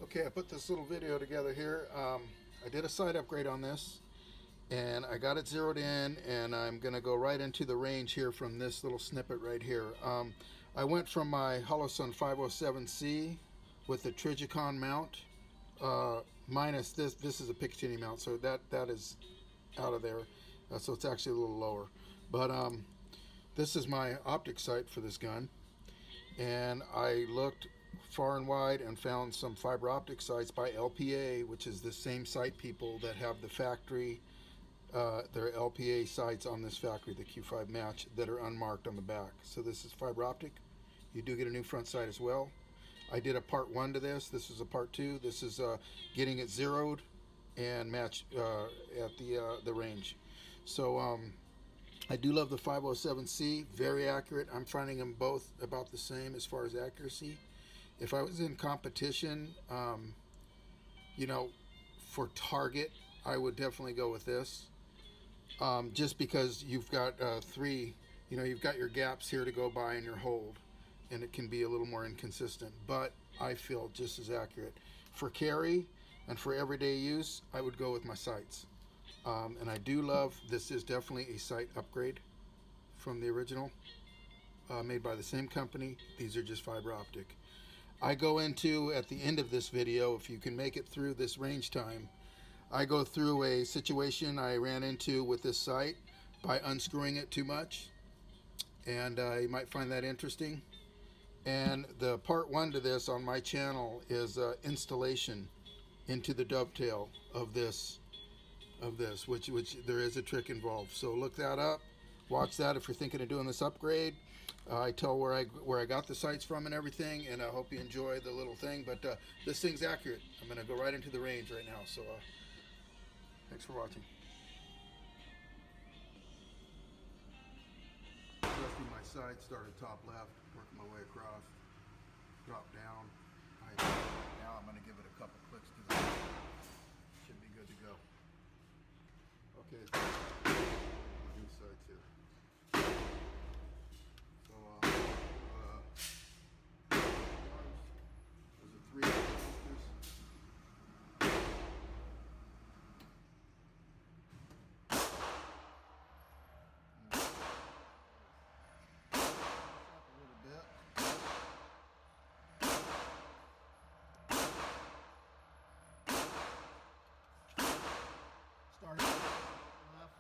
Okay, I put this little video together here. I did a site upgrade on this and I got it zeroed in, and I'm going to go right into the range here from this little snippet right here. I went from my Holosun 507C with the Trigicon mount minus this. This is a Picatinny mount, so that is out of there. So it's actually a little lower. But this is my optic sight for this gun, and I looked far and wide and found some fiber optic sights by LPA, which is the same sight people that have the factory, their LPA sights on this factory, the Q5 match, that are unmarked on the back. So this is fiber optic. You do get a new front sight as well. I did a part 1 to this. This is a part 2. This is getting it zeroed and match at the range. So I do love the 507C, very accurate. I'm finding them both about the same as far as accuracy. If I was in competition, you know, for target, I would definitely go with this. Just because you've got three, you've got your gaps here to go by in your hold, and it can be a little more inconsistent, but I feel just as accurate. For carry and for everyday use, I would go with my sights. And I do love, this is definitely a sight upgrade from the original, made by the same company. These are just fiber optic. I go into, at the end of this video, if you can make it through this range time, I go through a situation I ran into with this sight by unscrewing it too much, and you might find that interesting. And the part 1 to this on my channel is installation into the dovetail of this, which there is a trick involved. So look that up, watch that if you're thinking of doing this upgrade. I tell where I got the sights from and everything, and I hope you enjoy the little thing. But this thing's accurate. I'm going to go right into the range right now. So thanks for watching. Adjusting my sight, started top left, working my way across, drop down. Now I'm going to give it a couple clicks to the should be good to go. Okay, new sights here. So those are 3 boosters. A little bit. Starting left.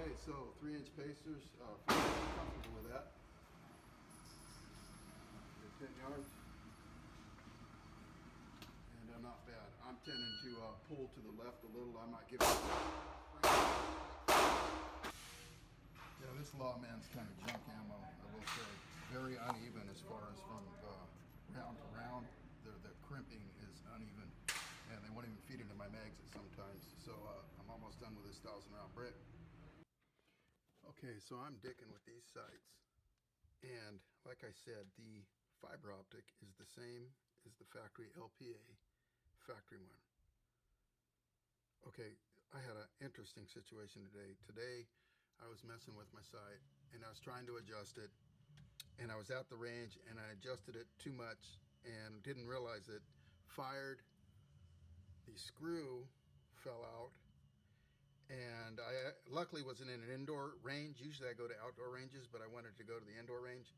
Okay, so 3-inch pacers, feel comfortable with that. 10 yards, and not bad. I'm tending to pull to the left a little. I'm not giving. Yeah, this Lawman's kind of junk ammo, I will say. Very uneven as far as from round to round. The crimping is uneven, and they won't even feed into my mags sometimes. So I'm almost done with this 1,000-round brick. Okay, so I'm dicking with these sights, and like I said, the fiber optic is the same as the factory LPA factory one. Okay, I had an interesting situation today. Today, I was messing with my sight, and I was trying to adjust it, and I was at the range, and I adjusted it too much, and didn't realize it. Fired, the screw fell out, and I luckily wasn't in an indoor range. Usually I go to outdoor ranges, but I wanted to go to the indoor range.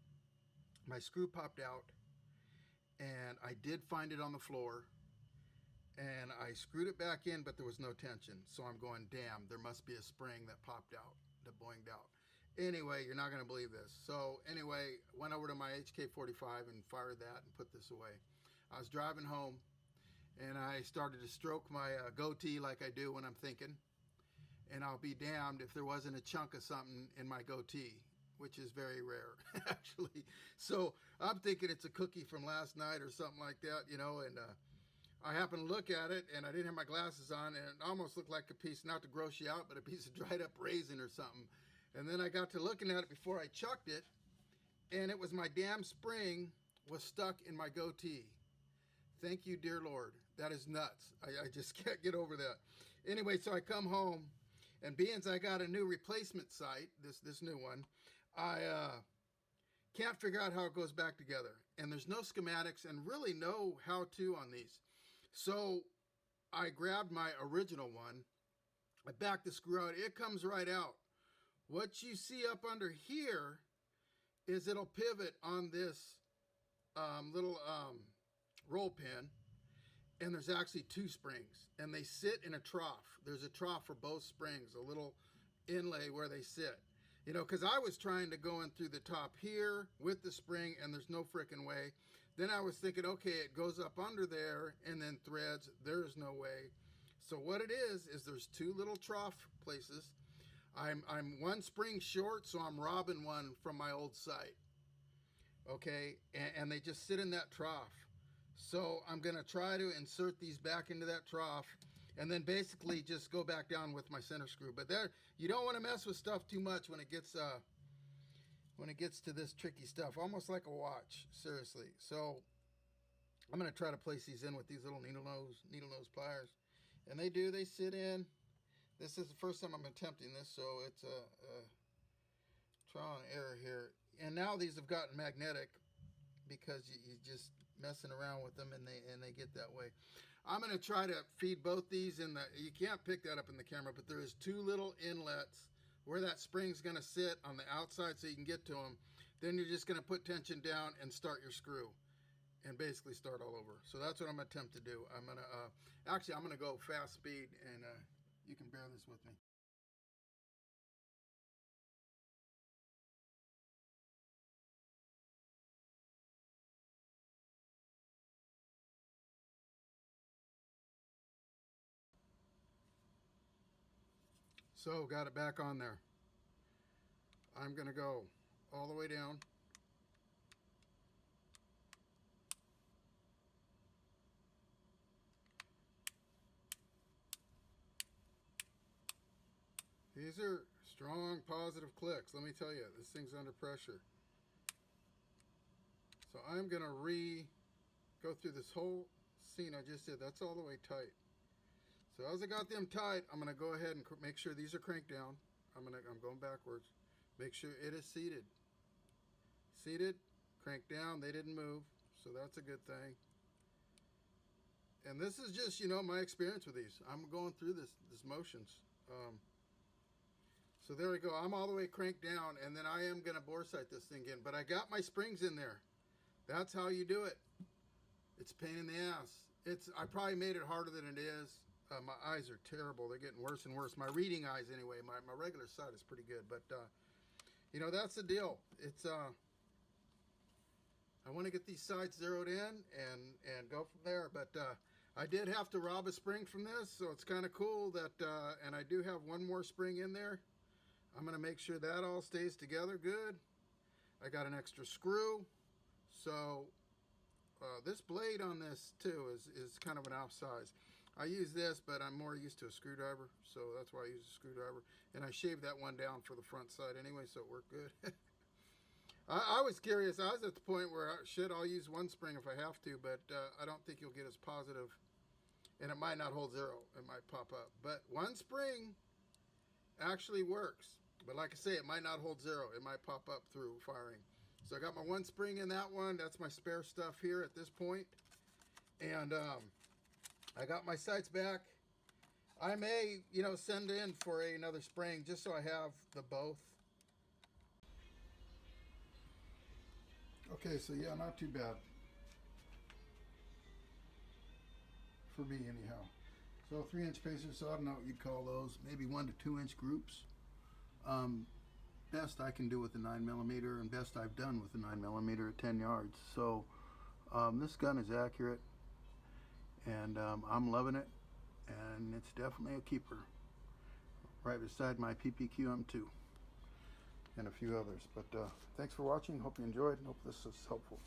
My screw popped out, and I did find it on the floor, and I screwed it back in, but there was no tension. So I'm going, damn, there must be a spring that popped out, that boinged out. Anyway, you're not going to believe this. So anyway, went over to my HK45 and fired that and put this away. I was driving home, and I started to stroke my goatee like I do when I'm thinking. And I'll be damned if there wasn't a chunk of something in my goatee, which is very rare, actually. So I'm thinking it's a cookie from last night or something like that, you know, and I happened to look at it, and I didn't have my glasses on, and it almost looked like a piece, not to gross you out, but a piece of dried up raisin or something. And then I got to looking at it before I chucked it, and it was my damn spring was stuck in my goatee. Thank you, dear Lord. That is nuts. I just can't get over that. Anyway, so I come home, and being I got a new replacement sight, this new one, I can't figure out how it goes back together. And there's no schematics and really no how-to on these. So I grabbed my original one. I backed the screw out. It comes right out. What you see up under here is it'll pivot on this little roll pin. And there's actually two springs. And they sit in a trough. There's a trough for both springs, a little inlay where they sit. You know, because I was trying to go in through the top here with the spring, and there's no freaking way. Then I was thinking, okay, it goes up under there and then threads. There's no way. So what it is there's two little trough places. I'm one spring short, so I'm robbing one from my old sight. Okay, and they just sit in that trough. So I'm going to try to insert these back into that trough, and then basically just go back down with my center screw. But there, you don't want to mess with stuff too much when it gets to this tricky stuff, almost like a watch, seriously. So I'm going to try to place these in with these little needle nose pliers, and they sit in. This is the first time I'm attempting this, so it's a trial and error here. And now these have gotten magnetic because you just messing around with them, and they get that way. I'm going to try to feed both these in the, you can't pick that up in the camera, but there is two little inlets where that spring's going to sit on the outside so you can get to them. Then you're just going to put tension down and start your screw and basically start all over. So that's what I'm going to attempt to do. I'm going to, actually I'm going to go fast speed, and you can bear this with me. So got it back on there. I'm going to go all the way down. These are strong positive clicks. Let me tell you, this thing's under pressure. So I'm going to go through this whole scene I just did. That's all the way tight. So as I got them tight, I'm going to go ahead and make sure these are cranked down. I'm going backwards. Make sure it is seated. Seated, cranked down. They didn't move, so that's a good thing. And this is just, you know, my experience with these. I'm going through this motions. So there we go. I'm all the way cranked down, and then I am going to bore sight this thing in. But I got my springs in there. That's how you do it. It's a pain in the ass. I probably made it harder than it is. My eyes are terrible. They're getting worse and worse. My reading eyes, anyway. My regular sight is pretty good. But, you know, that's the deal. It's I want to get these sights zeroed in and go from there. But I did have to rob a spring from this, so it's kind of cool that, and I do have one more spring in there. I'm going to make sure that all stays together good. I got an extra screw. So this blade on this too is kind of an off size. I use this, but I'm more used to a screwdriver, so that's why I use a screwdriver. And I shaved that one down for the front side anyway, so it worked good. I was curious. I was at the point where, I'll use one spring if I have to, but I don't think you'll get as positive. And it might not hold zero. It might pop up. But one spring actually works. But like I say, it might not hold zero. It might pop up through firing. So I got my one spring in that one. That's my spare stuff here at this point. And I got my sights back. I may, send in for another spring just so I have the both. Okay, so yeah, not too bad. For me, anyhow. So 3-inch pacers, so I don't know what you'd call those. Maybe 1 to 2 inch groups. Best I can do with a 9mm, and best I've done with a 9mm at 10 yards. So this gun is accurate, and I'm loving it, and it's definitely a keeper. Right beside my PPQ M2 and a few others. But thanks for watching. Hope you enjoyed, and hope this is helpful.